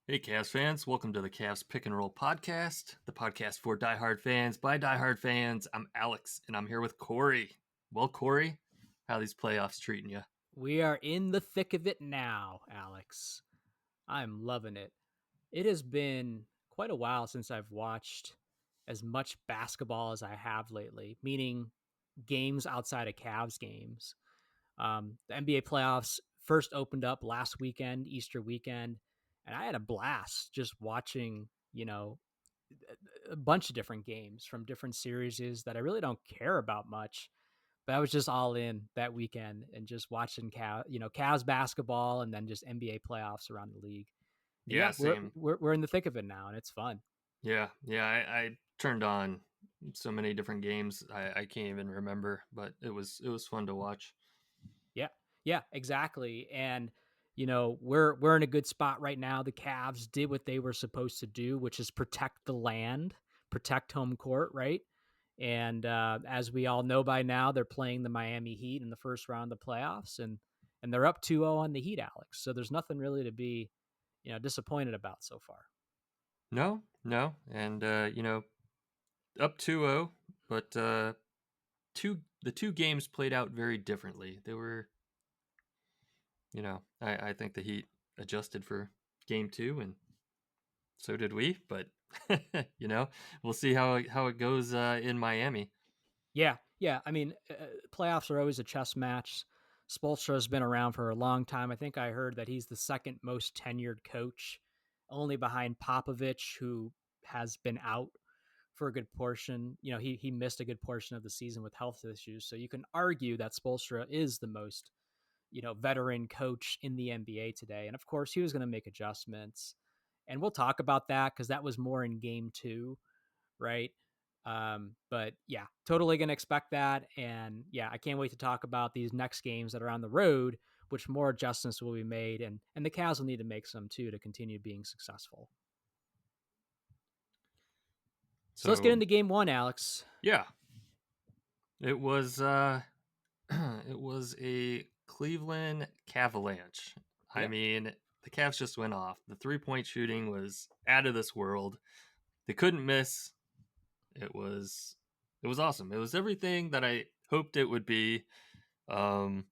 Hey, Cavs fans. Welcome to the Cavs Pick and Roll podcast, the podcast for diehard fans by diehard fans. I'm Alex, and I'm here with Corey. Well, Corey, how are these playoffs treating you? We are in the thick of it now, Alex. I'm loving it. It has been quite a while since I've watched as much basketball as I have lately, meaning games outside of Cavs games. The NBA playoffs first opened up last weekend, Easter weekend, and I had a blast just watching, a bunch of different games from different series that I really don't care about much. But I was just all in that weekend and just watching Cavs basketball and then just NBA playoffs around the league. And Yeah, yeah, we're same. we're we're in the thick of it now, and it's fun. Yeah. I turned on so many different games I can't even remember, but it was fun to watch. Yeah, yeah, exactly. And we're in a good spot right now. The Cavs did what they were supposed to do, which is protect the land, protect home court, right? And as we all know by now, they're playing the Miami Heat in the first round of the playoffs, and they're up 2-0 on the Heat, Alex. So there's nothing really to be disappointed about so far. No, and up 2-0, but the two games played out very differently. They were, I think the Heat adjusted for game 2 and so did we, but you know, we'll see how it goes in Miami. Yeah, yeah. I mean, playoffs are always a chess match. Spoelstra has been around for a long time. I think I heard that he's the second most tenured coach, only behind Popovich, who has been out for a good portion. He missed a good portion of the season with health issues. So you can argue that Spoelstra is the most veteran coach in the NBA today. And of course, he was going to make adjustments, and we'll talk about that because that was more in game two, right? But yeah, totally gonna expect that, and yeah, I can't wait to talk about these next games that are on the road, which more adjustments will be made, and the Cavs will need to make some too to continue being successful. So let's get So into game one, Alex. yeah, it was it was a Cleveland Cavaliers. I Yep. mean, the Cavs just went off. The 3-point shooting was out of this world. They couldn't miss. It was it was awesome. It was everything that I hoped it would be. Um,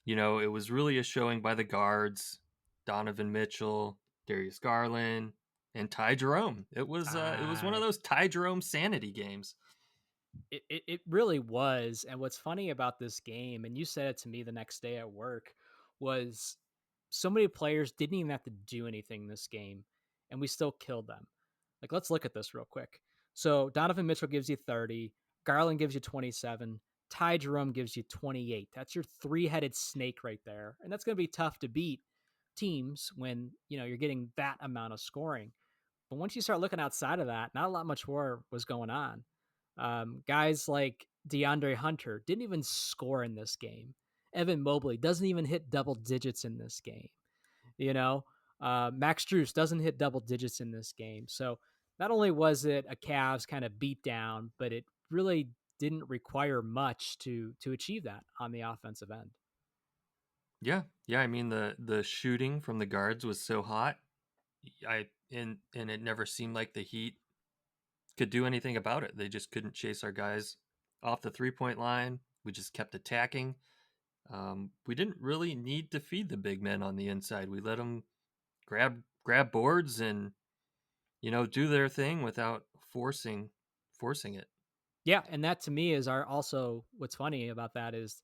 it was really a showing by the guards, Donovan Mitchell, Darius Garland, and Ty Jerome. It was one of Uh, those Ty Jerome sanity games. it really was. And what's funny about this game, and you said it to me the next day at work, was so many players didn't even have to do anything this game, and we still killed them. Like, let's look at this real quick. So Donovan Mitchell gives you 30, Garland gives you 27, Ty Jerome gives you 28. That's your three-headed snake right there. And that's going to be tough to beat teams when, you're getting that amount of scoring. But once you start looking outside of that, not a lot much more was going on. Guys like DeAndre Hunter didn't even score in this game. Evan Mobely doesn't even hit double digits in this game. You know, Max Struess doesn't hit double digits in this game. So not only was it a Cavs kind of beat down, but it really didn't require much to achieve that on the offensive end. Yeah. I mean the shooting from the guards was so hot. And it never seemed like the Heat could do anything about it. They just couldn't chase our guys off the 3-point line. We just kept attacking. We didn't really need to feed the big men on the inside. We let them grab boards and do their thing without forcing it. Yeah, and that to me is our also what's funny about that is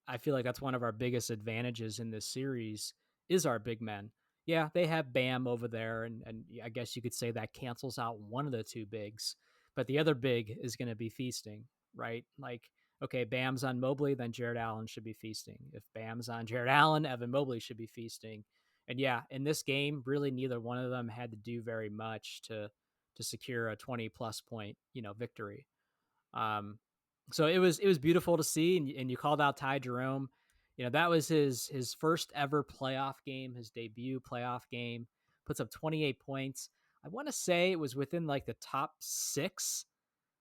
I feel like that's one of our biggest advantages in this series is our big men. Yeah, they have Bam over there, and I guess you could say that cancels out one of the two bigs, but the other big is going to be feasting, right? Like, okay, Bam's on Mobley, then Jared Allen should be feasting. If Bam's on Jared Allen, Evan Mobley should be feasting. And yeah, in this game, really neither one of them had to do very much to secure a 20 plus point, victory. Um, so it was beautiful to see, and you called out Ty Jerome. That was his first ever playoff game, his debut playoff game. Puts up 28 points. I want to say it was within like the top six.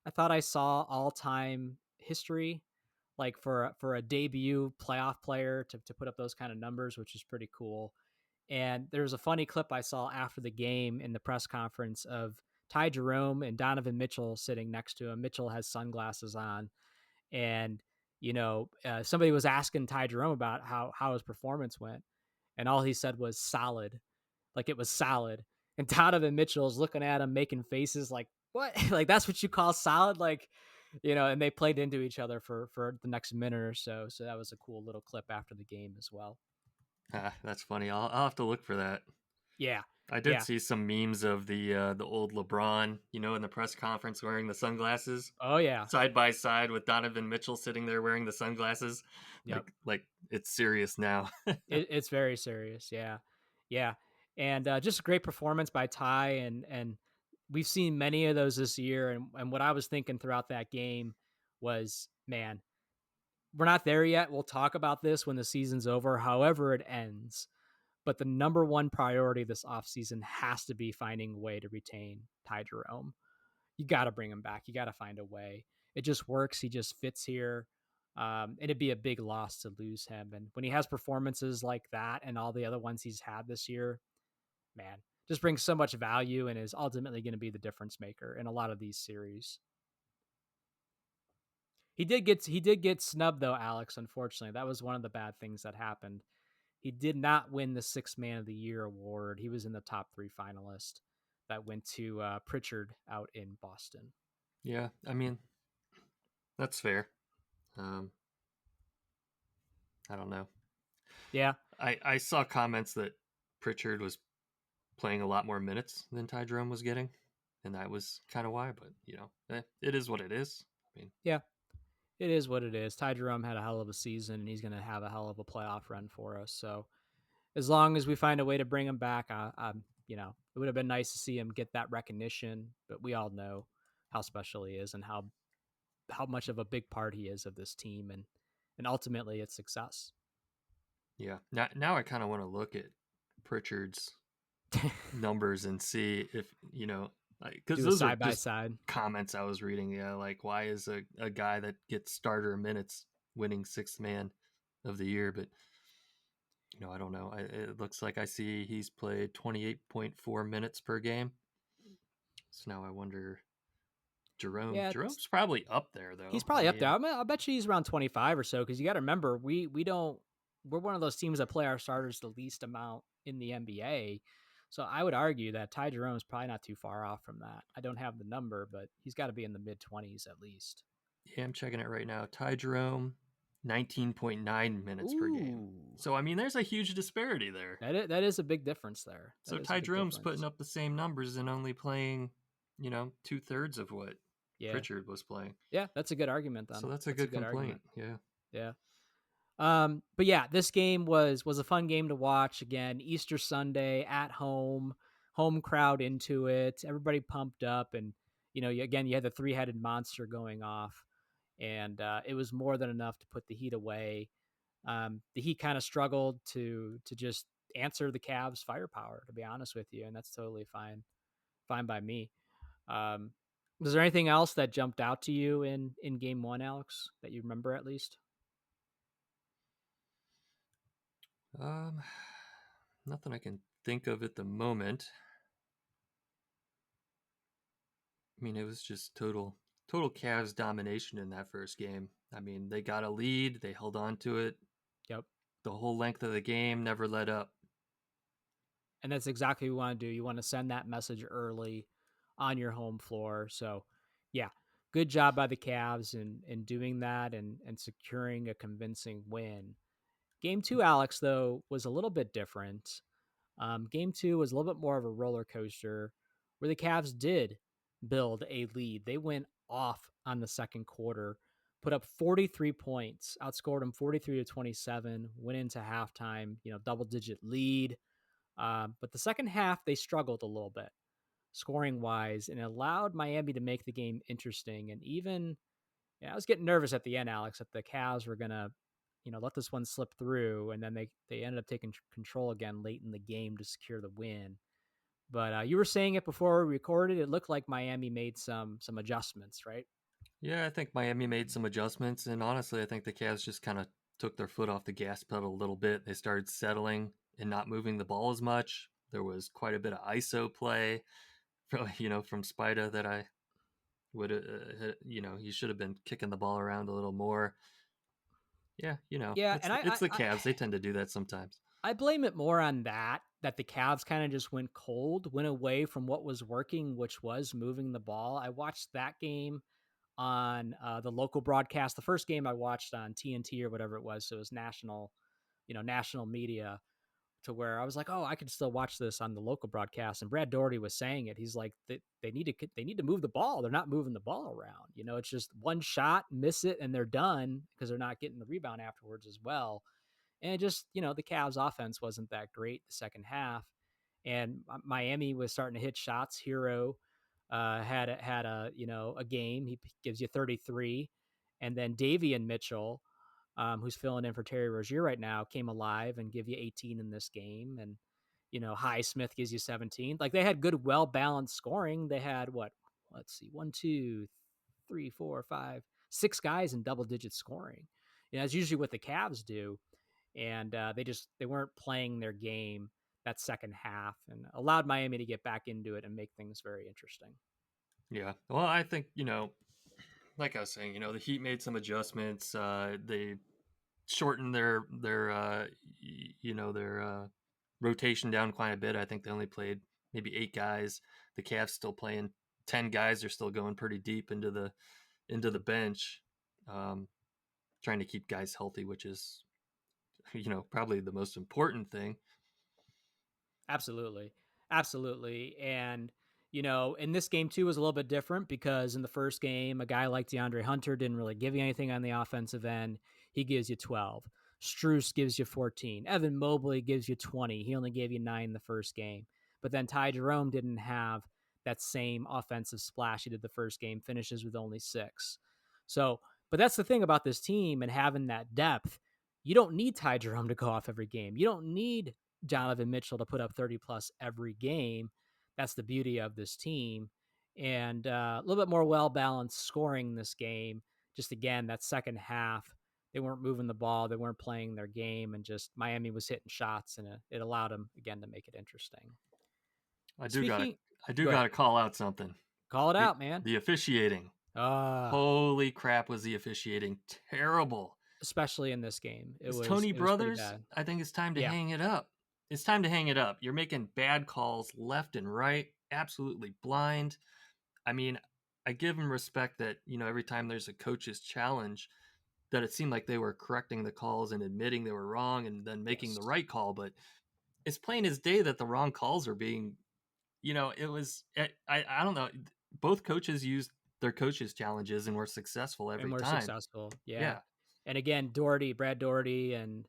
I thought I saw all time history, like for a debut playoff player to put up those kind of numbers, which is pretty cool. And there was a funny clip I saw after the game in the press conference of Ty Jerome and Donovan Mitchell sitting next to him. Mitchell has sunglasses on, and somebody was asking Ty Jerome about how his performance went, and all he said was solid, like it was solid. And Donovan Mitchell's looking at him, making faces like, "What? Like that's what you call solid?" Like, and they played into each other for the next minute or so. So that was a cool little clip after the game as well. Ah, that's funny. I'll have to look for that. Yeah, I did yeah. see some memes of the old LeBron, in the press conference wearing the sunglasses, Oh yeah. side by side with Donovan Mitchell sitting there wearing the sunglasses. Yep. Like it's serious now. It's very serious. Yeah, yeah, and just a great performance by Ty, and we've seen many of those this year. And what I was thinking throughout that game was, man, we're not there yet. We'll talk about this when the season's over, however it ends. But the number one priority this offseason has to be finding a way to retain Ty Jerome. You got to bring him back. You got to find a way. It just works. He just fits here. It'd be a big loss to lose him. And when he has performances like that and all the other ones he's had this year, man, just brings so much value and is ultimately going to be the difference maker in a lot of these series. He did get snubbed though, Alex. Unfortunately, that was one of the bad things that happened. He did not win the Sixth Man of the Year award. He was in the top three finalists that went to Pritchard out in Boston. Yeah, I mean that's fair. Um, I don't know. Yeah, I saw comments that Pritchard was playing a lot more minutes than Ty Jerome was getting, and that was kind of why. But it is what it is. I mean, yeah. It is what it is. Ty Jerome had a hell of a season, and he's going to have a hell of a playoff run for us. So as long as we find a way to bring him back, it would have been nice to see him get that recognition. But we all know how special he is and how much of a big part he is of this team and ultimately its success. yeah. Now I kind of want to look at Pritchard's numbers and see if because Do a those are side by just side. comments I was reading. Yeah, like why is a guy that gets starter minutes winning sixth man of the year? But I don't know. It looks like I see he's played 28.4 minutes per game. So now I wonder, Yeah, Jerome's probably up there he's though. I probably up there. mean, I bet you he's around 25 or so because you got to remember we don't we're one of those teams that play our starters the least amount in the NBA. So I would argue that Ty Jerome is probably not too far off from that. I don't have the number, but he's got to be in the mid 20s at least. yeah, I'm checking it right now. Ty Jerome, 19.9 minutes per game. Ooh, So I mean, there's a huge disparity there. that is a big difference there. So That is a Ty big Jerome's putting difference. up the same numbers and only playing, 2/3 of what Yeah, Pritchard was playing. yeah, that's a good argument. So Then that's a that's a good good argument. complaint. Yeah. Yeah. But yeah, this game was a fun game to watch. Again, Easter Sunday at home, home crowd into it, everybody pumped up, and again, you had the three-headed monster going off, and it was more than enough to put the Heat away. The Heat kind of struggled to just answer the Cavs' firepower, to be honest with you, and that's totally fine by me. Um, was there anything else that jumped out to you in Game One, Alex, that you remember at least? Um, Nothing I can think of at the moment. I mean, it was just total Cavs domination in that first game. I mean, they got a lead, they held on to it Yep. the whole length of the game, never let up. And that's exactly what you want to do. You want to send that message early on your home floor. So, yeah, good job by the Cavs in doing that and securing a convincing win. Game two, Alex, though, was a little bit different. Game two was a little bit more of a roller coaster where the Cavs did build a lead. They went off on the second quarter, put up 43 points, outscored them 43-27, went into halftime, double digit lead. But the second half, they struggled a little bit scoring wise and it allowed Miami to make the game interesting. And even, I was getting nervous at the end, Alex, that the Cavs were going to, let this one slip through. And then they ended up taking control again late in the game to secure the win. But you were saying it before we recorded. It looked like Miami made some adjustments, right? Yeah, I think Miami made some adjustments, and honestly, I think the Cavs just kind of took their foot off the gas pedal a little bit. They started settling and not moving the ball as much. There was quite a bit of ISO play from from Spida that I would he should have been kicking the ball around a little more. Yeah, Yeah, it's and it's the Cavs. They tend to do that sometimes. I blame it more on that the Cavs kind of just went cold, went away from what was working, which was moving the ball. I watched that game on the local broadcast. The first game I watched on TNT or whatever it was, so it was national, national media, to where I was like, oh, I can still watch this on the local broadcast. And Brad Doherty was saying it. He's like, they need to move the ball. They're not moving the ball around. It's just one shot, miss it, and they're done because they're not getting the rebound afterwards as well. And it just, the Cavs offense wasn't that great the second half. And Miami was starting to hit shots. Hero had a game. He gives you 33. And then Davian Mitchell, who's filling in for Terry Rozier right now, came alive and give you 18 in this game. And, Highsmith gives you 17. Like, they had good, well balanced scoring. They had what? Let's see, 1, 2, 3, 4, 5, 6 guys in double digit scoring. That's usually what the Cavs do. And they weren't playing their game that second half, and allowed Miami to get back into it and make things very interesting. Yeah. Well, I think like I was saying, the Heat made some adjustments. They shortened their rotation down quite a bit. I think they only played maybe 8 guys. The Cavs still playing 10 guys. They're still going pretty deep into the bench, trying to keep guys healthy, which is probably the most important thing. Absolutely. Absolutely. And, in this game too was a little bit different because in the first game, a guy like DeAndre Hunter didn't really give you anything on the offensive end. He gives you 12. Strus gives you 14. Evan Mobely gives you 20. He only gave you 9 the first game. But then Ty Jerome didn't have that same offensive splash he did the first game, finishes with only 6. So, but that's the thing about this team and having that depth. You don't need Ty Jerome to go off every game. You don't need Donovan Mitchell to put up 30 plus every game. That's the beauty of this team. And a little bit more well balanced scoring this game. Just again, that second half, they weren't moving the ball, they weren't playing their game, and just Miami was hitting shots, and it allowed them again to make it interesting. I do got to Speaking, I do go got ahead, to call out something. call it The out, man. the officiating. Uh, Holy crap, was the officiating terrible. Especially in this game, Is Tony it was pretty Brothers? bad. I think it's time to Yeah, hang it up. It's time to hang it up. You're making bad calls left and right, absolutely blind. I mean, I give him respect that, every time there's a coach's challenge, that it seemed like they were correcting the calls and admitting they were wrong and then making the yes, right call. But it's plain as day that the wrong calls are being, it was, I don't know. Both coaches used their coaches' challenges and were successful and every we're time. successful. Yeah, Yeah. and again, Brad Doherty, and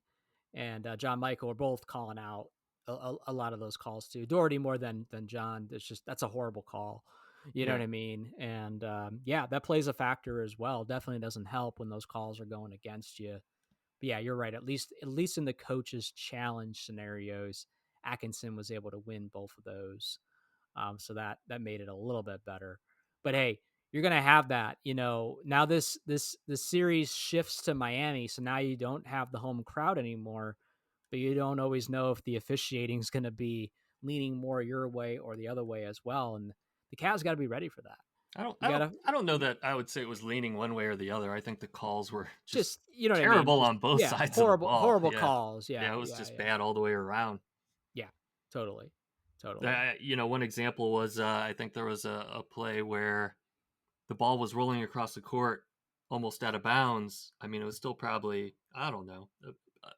John Michael were both calling out a lot of those calls too. Doherty more than John. It's just that's a horrible call. You know what Yeah. I mean? And yeah, that plays a factor as well. Definitely doesn't help when those calls are going against you. But yeah, you're right. At least in the coaches challenge scenarios, Atkinson was able to win both of those. So that made it a little bit better. But hey, you're gonna have that. Now this series shifts to Miami, so now you don't have the home crowd anymore, but you don't always know if the officiating is going to be leaning more your way or the other way as well. And the Cavs got to be ready for that. I don't, You I don't, got to I don't know that I would say it was leaning one way or the other. I think the calls were just just, you know what I mean? terrible Just, on both yeah, sides of the horrible, ball. horrible Yeah. calls. Yeah. Yeah, It was yeah, just yeah, bad all the way around. yeah. Totally, totally. One example was I think there was a play where the ball was rolling across the court almost out of bounds. I mean, it was still probably, I don't know,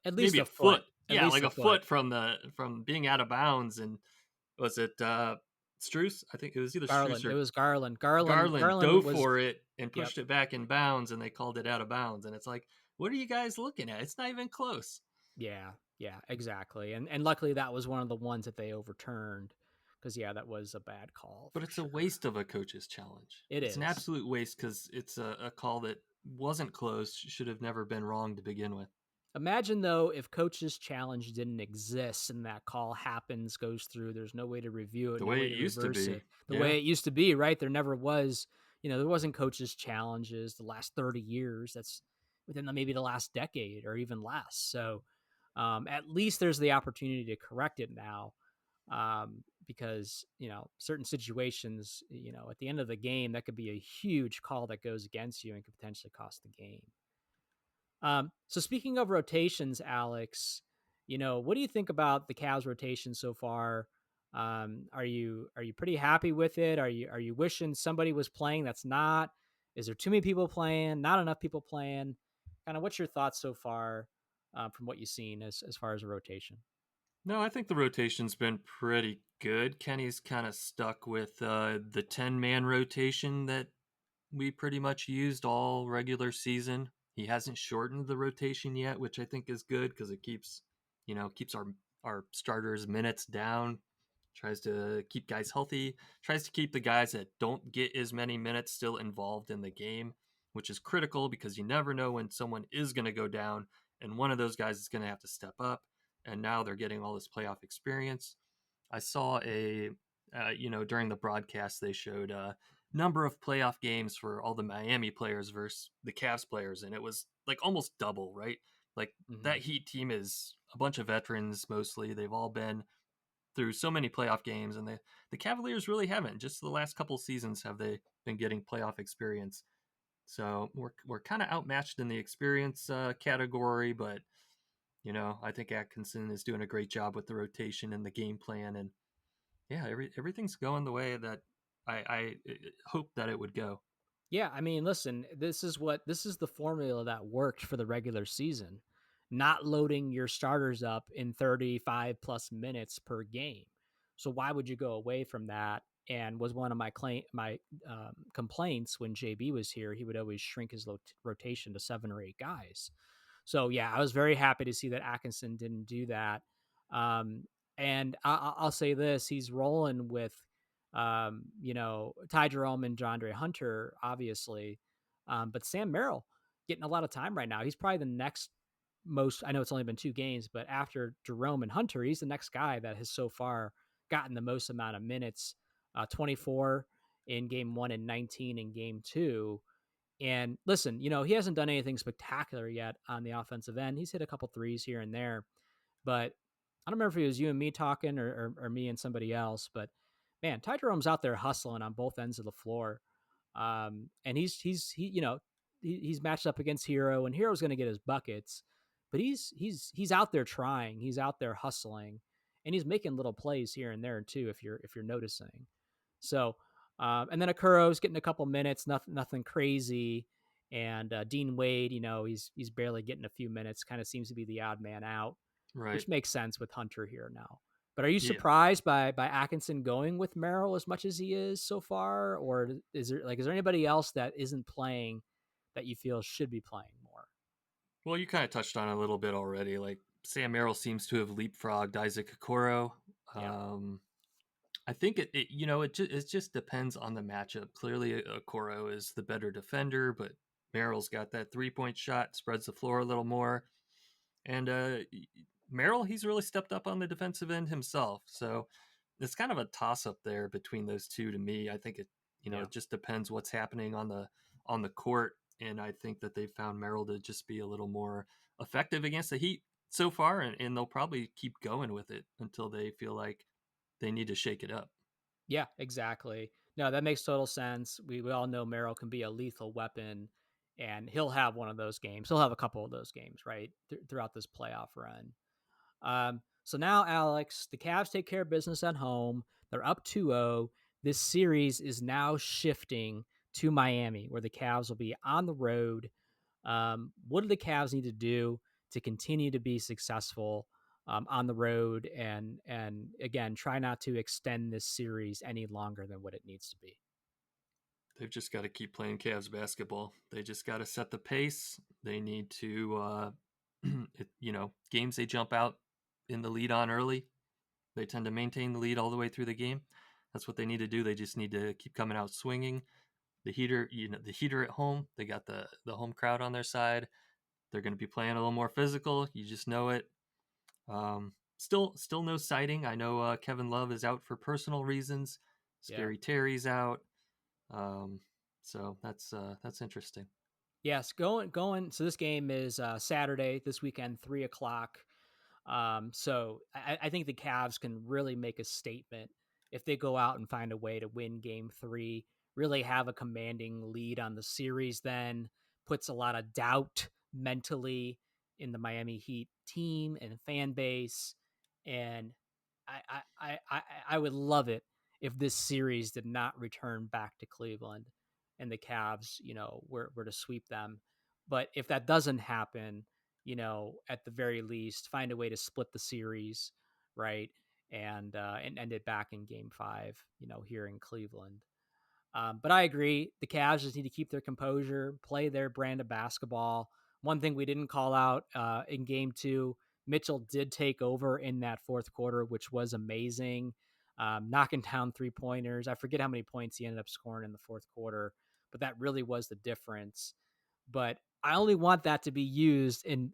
At maybe least a a foot. foot. At Yeah, least like a a foot. foot from being out of bounds. And was it Struess? I think it was either Struess Garland. It or was Garland. Garland. Garland Garland dove was. for it and Yep. pushed it back in bounds, and they called it out of bounds. And it's like, what are you guys looking at? It's not even close. Yeah. Yeah. Exactly. And luckily that was one of the ones that they overturned because yeah, that was a bad call But for it's a sure. waste of a coach's challenge. It It's an is. absolute waste because it's a call that wasn't close, should have never been wrong to begin with. Imagine though if coach's challenge didn't exist and that call happens, goes through, there's no way to review it, The no way way it to used to reverse be. it. The Yeah. way it used to be, right? There never was, there wasn't coach's challenges the last 30 years. That's within maybe the last decade or even less. So At least there's the opportunity to correct it now, because certain situations, at the end of the game, that could be a huge call that goes against you and could potentially cost the game. So speaking of rotations, Alex, what do you think about the Cavs rotation so far? Are you pretty happy with it? Are you wishing somebody was playing that's not? Is there too many people playing? Not enough people playing? Kind of what's your thoughts so far, from what you've seen as far as a rotation? No, I think the rotation's been pretty good. Kenny's kind of stuck with the 10-man rotation that we pretty much used all regular season. He hasn't shortened the rotation yet, which I think is good because it keeps our starters minutes down, tries to keep guys healthy, tries to keep the guys that don't get as many minutes still involved in the game, which is critical because you never know when someone is going to go down and one of those guys is going to have to step up. And now they're getting all this playoff experience. I saw during the broadcast, they showed a number of playoff games for all the Miami players versus the Cavs players, and it was like almost double, right? Like Hmm. that Heat team is a bunch of veterans mostly. They've all been through so many playoff games, and the Cavaliers really haven't. Just the last couple seasons have they been getting playoff experience. So we're kind of outmatched in the experience category, but I think Atkinson is doing a great job with the rotation and the game plan, and yeah, everything's going the way that I hope that it would go. Yeah, I mean, listen, this is the formula that worked for the regular season. Not loading your starters up in 35 plus minutes per game. So why would you go away from that? And was one of my complaints when JB was here. He would always shrink his rotation to 7 or 8 guys. So yeah, I was very happy to see that Atkinson didn't do that. Um, and I'll say this: he's rolling with, Ty Jerome and Jandre Hunter, obviously, but Sam Merrill getting a lot of time right now. He's probably the next most. I know it's only been 2 games, but after Jerome and Hunter, he's the next guy that has so far gotten the most amount of minutes. 24 in game one and 19 in game two. And listen, he hasn't done anything spectacular yet on the offensive end. He's hit a couple threes here and there, but I don't remember if it was you and me talking or me and somebody else. But man, Ty Jerome's out there hustling on both ends of the floor, and he's matched up against Hero, and Hero's going to get his buckets, but he's out there trying, he's out there hustling, and he's making little plays here and there too. If you're noticing, so and then Akuro's getting a couple minutes, nothing crazy. And Dean Wade, he's barely getting a few minutes. Kind of seems to be the odd man out, Right. which makes sense with Hunter here now. But are you Yeah. surprised by Atkinson going with Merrill as much as he is so far, or is there anybody else that isn't playing that you feel should be playing more? Well, you kind of touched on it a little bit already. Like Sam Merrill seems to have leapfrogged Isaac Okoro. Yeah, Um, I think it just depends on the matchup. Clearly, Okoro is the better defender, but Merrill's got that 3-point shot, spreads the floor a little more. And Merrill, he's really stepped up on the defensive end himself. So it's kind of a toss up there between those two to me. I think yeah. it just depends what's happening on the court, and I think that they've found Merrill to just be a little more effective against the Heat so far, and they'll probably keep going with it until they feel like they need to shake it up. Yeah, exactly. No, that makes total sense. We all know Merrill can be a lethal weapon, and he'll have one of those games. He'll have a couple of those games, right, throughout this playoff run. So now, Alex, the Cavs take care of business at home. They're up 2-0. This series is now shifting to Miami, where the Cavs will be on the road. What do the Cavs need to do to continue to be successful on the road, and again, try not to extend this series any longer than what it needs to be? They've just got to keep playing Cavs basketball. They just got to set the pace. They need to, games they jump out in the lead on early. They tend to maintain the lead all the way through the game. That's what they need to do. They just need to keep coming out swinging. The heater at home. They got the home crowd on their side. They're going to be playing a little more physical. You just know it. Still no sighting. I know Kevin Love is out for personal reasons. Yeah. Scary Terry's out. Um, so that's interesting. Yes, going. So this game is Saturday this weekend, 3 o'clock. So I think the Cavs can really make a statement if they go out and find a way to win game three, really have a commanding lead on the series, then puts a lot of doubt mentally in the Miami Heat team and fan base. And I would love it if this series did not return back to Cleveland and the Cavs, were to sweep them. But if that doesn't happen, at the very least, find a way to split the series, right? And end it back in game five, here in Cleveland. But I agree. The Cavs just need to keep their composure, play their brand of basketball. One thing we didn't call out in game two, Mitchell did take over in that fourth quarter, which was amazing, knocking down 3-pointers. I forget how many points he ended up scoring in the fourth quarter, but that really was the difference. But I only want that to be used in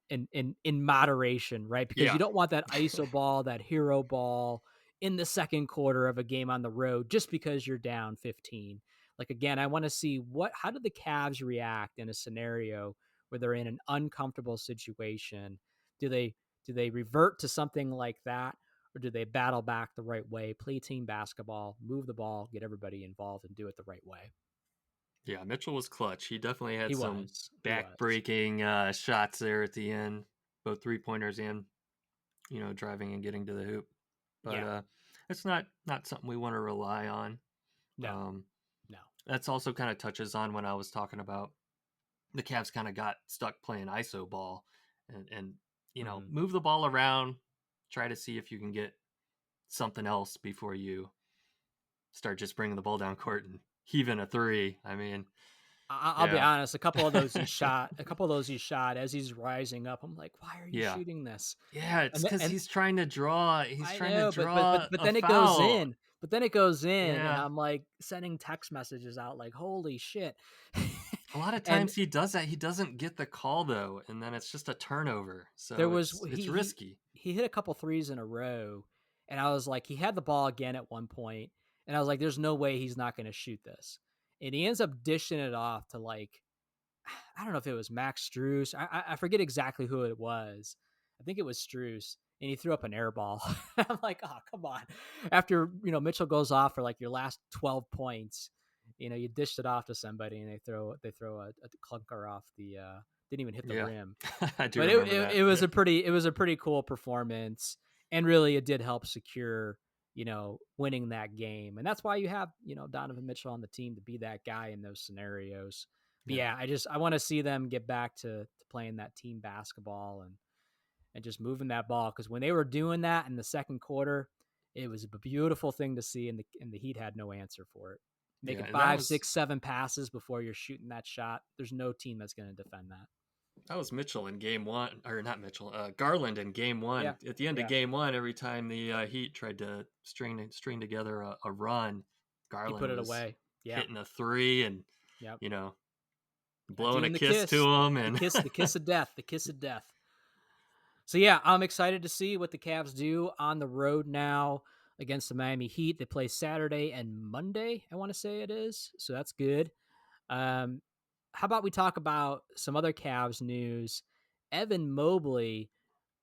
moderation, right? Because you Yeah. don't want that ISO ball, that hero ball in the second quarter of a game on the road just because you're down 15. Like again, I want to see how did the Cavs react in a scenario where they're in an uncomfortable situation? Do they revert to something like that, or do they battle back the right way, play team basketball, move the ball, get everybody involved, and do it the right way? Yeah, Mitchell was clutch. He definitely had He some was. He was. back-breaking shots there at the end, both three-pointers and driving and getting to the hoop. But Yeah. it's not something we want to rely on. No. Um, No. that's also kind of touches on when I was talking about the Cavs kind of got stuck playing ISO ball and Hmm. move the ball around, try to see if you can get something else before you start just bringing the ball down court and heaving a three. I mean, I'll be yeah, honest. A couple of those he shot. A couple of those he shot as he's rising up. I'm like, why are you yeah, shooting this? yeah. It's And then, because and he's trying to draw. He's I trying to know, but draw but a then it goes foul. in. But then it goes in, and Yeah, I'm like sending text messages out like, "Holy shit!" a lot of And times he does that. He doesn't get the call though, and then it's just a turnover. there So was it's he he risky. he hit a couple threes in a row, and I was like, he had the ball again at one point, and I was like, "There's no way he's not going to shoot this," and he ends up dishing it off to like I don't know if it was Max Struess. I forget exactly who it was. I think it was Struess, and he threw up an air ball. I'm like, oh come on! After Mitchell goes off for like your last 12 points, you dished it off to somebody, and they throw a clunker off the didn't even hit the Yeah, rim. I do But it, remember it that. it was a pretty cool performance, and really it did help secure winning that game, and that's why you have Donovan Mitchell on the team to be that guy in those scenarios. But Yeah, yeah, I want to see them get back to playing that team basketball and just moving that ball, because when they were doing that in the second quarter, it was a beautiful thing to see, and the Heat had no answer for it. yeah, Making and that five, was 6, 7 passes before you're shooting that shot. There's no team that's going to defend that. that was Mitchell in game one, or not Mitchell, Garland in game one. Yeah, At the end of yeah. game one, every time the Heat tried to string together a run, He Garland put it was away. Yeah, hitting a three and yep. you know blowing a Doing the kiss kiss, to him, the and kiss, the kiss of death, the kiss of death. So yeah, I'm excited to see what the Cavs do on the road now against the Miami Heat. They play Saturday and Monday, I want to say it is. So that's good. Um, how about we talk about some other Cavs news? Evan Mobely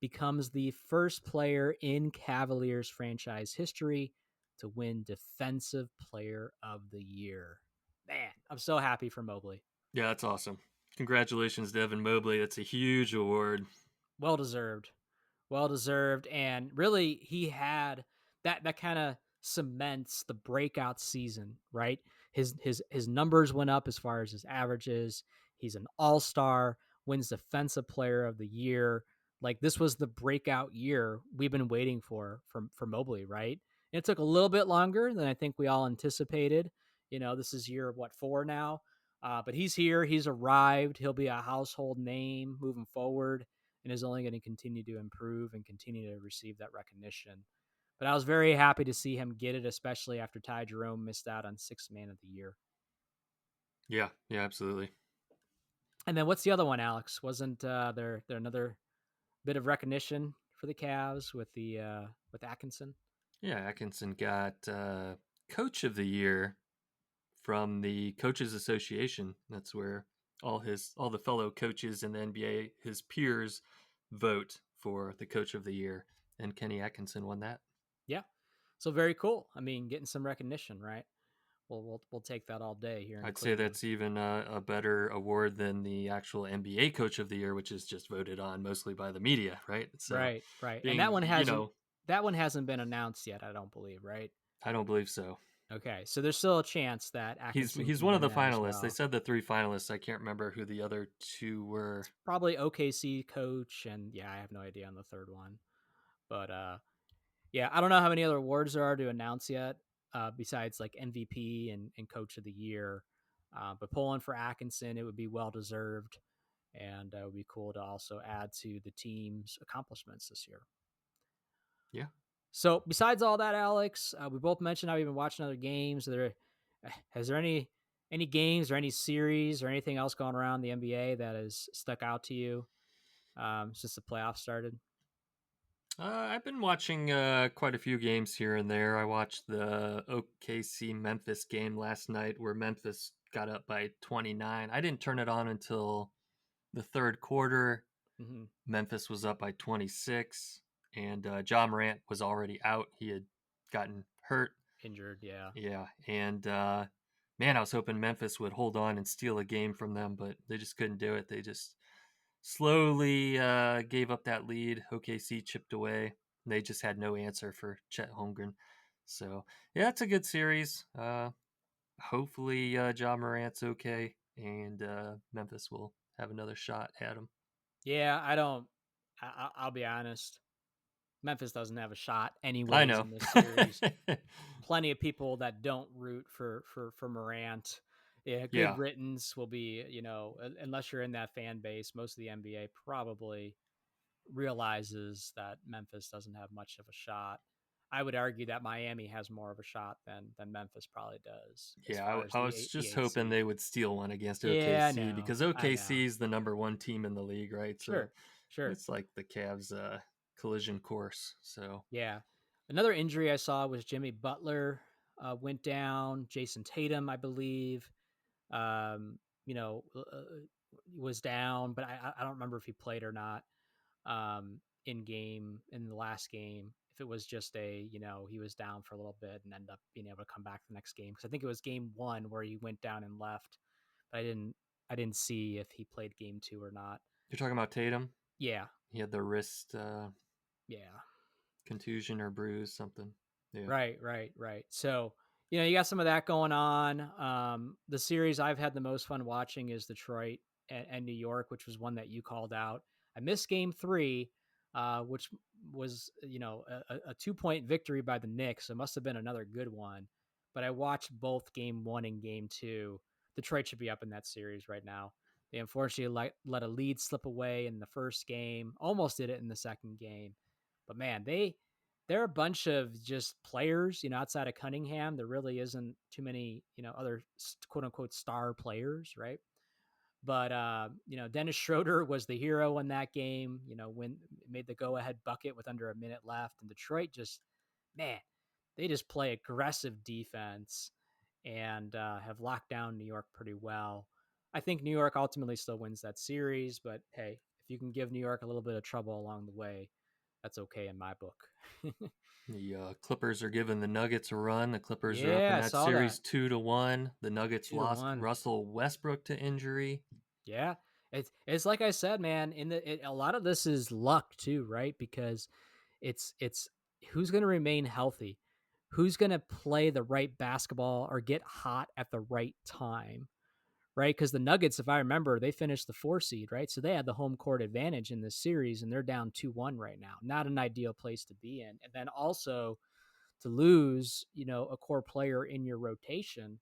becomes the first player in Cavaliers franchise history to win Defensive Player of the Year. Man, I'm so happy for Mobley. yeah, that's awesome. Congratulations, Devin Mobley. That's a huge award. Well deserved. Well deserved. And really, he had that kind of cements the breakout season, right? His numbers went up as far as his averages. He's an all-star, wins defensive player of the year. Like this was the breakout year we've been waiting for Mobley, right? And it took a little bit longer than I think we all anticipated. This is year what, 4 now. But he's here. He's arrived. He'll be a household name moving forward, and is only going to continue to improve and continue to receive that recognition. But I was very happy to see him get it, especially after Ty Jerome missed out on Sixth Man of the Year. Yeah, yeah, absolutely. And then what's the other one, Alex? Wasn't there another bit of recognition for the Cavs with Atkinson? Yeah, Atkinson got Coach of the Year from the Coaches Association. That's where all the fellow coaches in the NBA, his peers, vote for the coach of the year, and Kenny Atkinson won that. Yeah. So very cool. I mean, getting some recognition, right? We'll take that all day here in I'd say Cleveland. that's even a better award than the actual NBA coach of the year, which is just voted on mostly by the media, right? So Right, right. And being, that one hasn't been announced yet, I don't believe, right? I don't believe so. Okay. So there's still a chance that Atkinson He's can one of win the that as finalists. They well. said the three finalists. I can't remember who the other two were. Probably OKC coach, and yeah, I have no idea on the third one. But yeah, I don't know how many other awards there are to announce yet, besides like MVP and Coach of the Year. But pulling for Atkinson, it would be well deserved, and it would be cool to also add to the team's accomplishments this year. Yeah. So, besides all that, Alex, we both mentioned how we've been watching other games. Has there any games or any series or anything else going around the NBA that has stuck out to you since the playoffs started? I've been watching quite a few games here and there. I watched the OKC Memphis game last night where Memphis got up by 29. I didn't turn it on until the third quarter. Mm-hmm. Memphis was up by 26, and Ja Morant was already out. He had gotten hurt. Injured, yeah. Yeah, and man, I was hoping Memphis would hold on and steal a game from them, but they just couldn't do it. They just slowly gave up that lead. OKC chipped away. They just had no answer for Chet Holmgren. So yeah, it's a good series. Hopefully, Ja Morant's okay, and Memphis will have another shot at him. Yeah, I don't. I'll be honest. Memphis doesn't have a shot, I anyways, know. in this series. Plenty of people that don't root for Morant. Yeah, good Yeah, riddance will be, unless you're in that fan base, most of the NBA probably realizes that Memphis doesn't have much of a shot. I would argue that Miami has more of a shot than Memphis probably does as yeah. far as I the was the just eight hoping seed. they would steal one against Yeah, I OKC know. because I know. OKC is the number one team in the league, right? So Sure. Sure. it's like the Cavs' collision course. So Yeah. Another injury I saw was Jimmy Butler went down. Jason Tatum, I believe, um, was down, but I don't remember if he played or not in the last game. If it was just he was down for a little bit and ended up being able to come back the next game, because I think it was game one where he went down and left, but I didn't see if he played game two or not. you're talking about Tatum? Yeah, He had the wrist yeah. contusion or bruise, something. Yeah. Right, right, right. So, you got some of that going on. The series I've had the most fun watching is Detroit and New York, which was one that you called out. I missed game three, which was, a 2-point victory by the Knicks. It must have been another good one. But I watched both game one and game two. Detroit should be up in that series right now. They unfortunately let a lead slip away in the first game, almost did it in the second game. But man, they're a bunch of just players, outside of Cunningham. There really isn't too many, other quote unquote star players, right? But Dennis Schroeder was the hero in that game. When made the go ahead bucket with under a minute left, and Detroit just, man, they just play aggressive defense and have locked down New York pretty well. I think New York ultimately still wins that series, but hey, if you can give New York a little bit of trouble along the way, that's okay in my book. The Clippers are giving the Nuggets a run. The Clippers are up in Yeah, I that saw that. series 2-1. The Nuggets 2 to lost 1. Russell Westbrook to injury. Yeah. It's like I said, man, a lot of this is luck too, right? Because it's who's going to remain healthy? Who's going to play the right basketball or get hot at the right time? Right? Because the Nuggets, if I remember, they finished the 4 seed, right? So they had the home court advantage in this series, and they're down 2-1 right now. Not an ideal place to be in. And then also to lose, a core player in your rotation.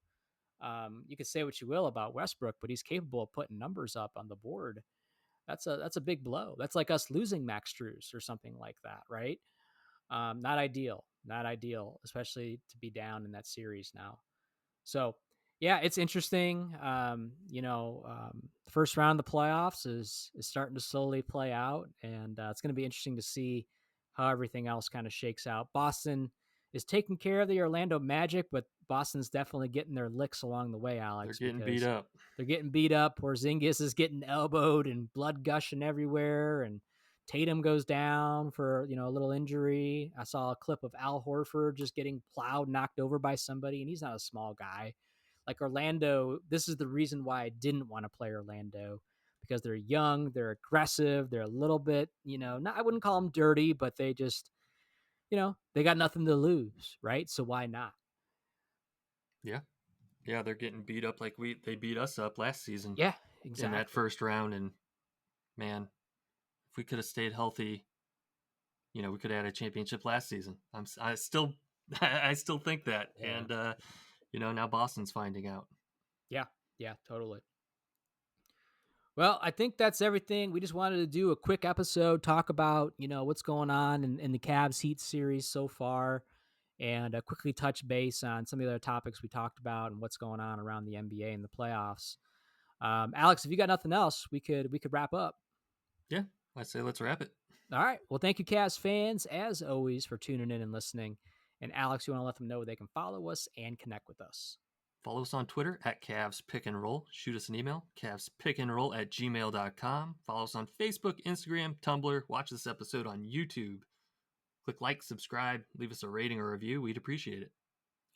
You could say what you will about Westbrook, but he's capable of putting numbers up on the board. That's a big blow. That's like us losing Max Strus or something like that, right? Not ideal, not ideal, especially to be down in that series now. So yeah, it's interesting. The first round of the playoffs is starting to slowly play out, and it's going to be interesting to see how everything else kind of shakes out. Boston is taking care of the Orlando Magic, but Boston's definitely getting their licks along the way, They're Alex, getting beat because up. they're getting beat up. Porzingis is getting elbowed and blood gushing everywhere, and Tatum goes down for, a little injury. I saw a clip of Al Horford just getting plowed, knocked over by somebody, and he's not a small guy. Like Orlando, this is the reason why I didn't want to play Orlando, because they're young, they're aggressive, they're a little bit, not, I wouldn't call them dirty, but they just, they got nothing to lose, right? So why not? Yeah. Yeah, they're getting beat up like they beat us up last season Yeah, in that exactly. first round. And man, if we could have stayed healthy, we could have had a championship last season. I still I still think that. Yeah. And now Boston's finding out. Yeah. Yeah, totally. Well, I think that's everything. We just wanted to do a quick episode, talk about, what's going on in the Cavs Heat series so far, and quickly touch base on some of the other topics we talked about and what's going on around the NBA and the playoffs. Alex, if you got nothing else, we could wrap up. Yeah, I say let's wrap it. All right. Well, thank you, Cavs fans, as always, for tuning in and listening. And Alex, you want to let them know where they can follow us and connect with us. Follow us on Twitter at Cavs Pick and Roll. Shoot us an email, cavspickandroll@gmail.com. Follow us on Facebook, Instagram, Tumblr. Watch this episode on YouTube. Click like, subscribe, leave us a rating or review. We'd appreciate it.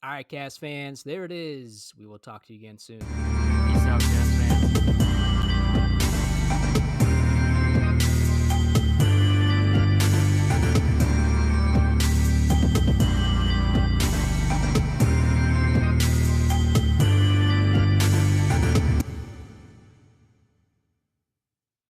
All right, Cavs fans, there it is. We will talk to you again soon. Peace out, Cavs.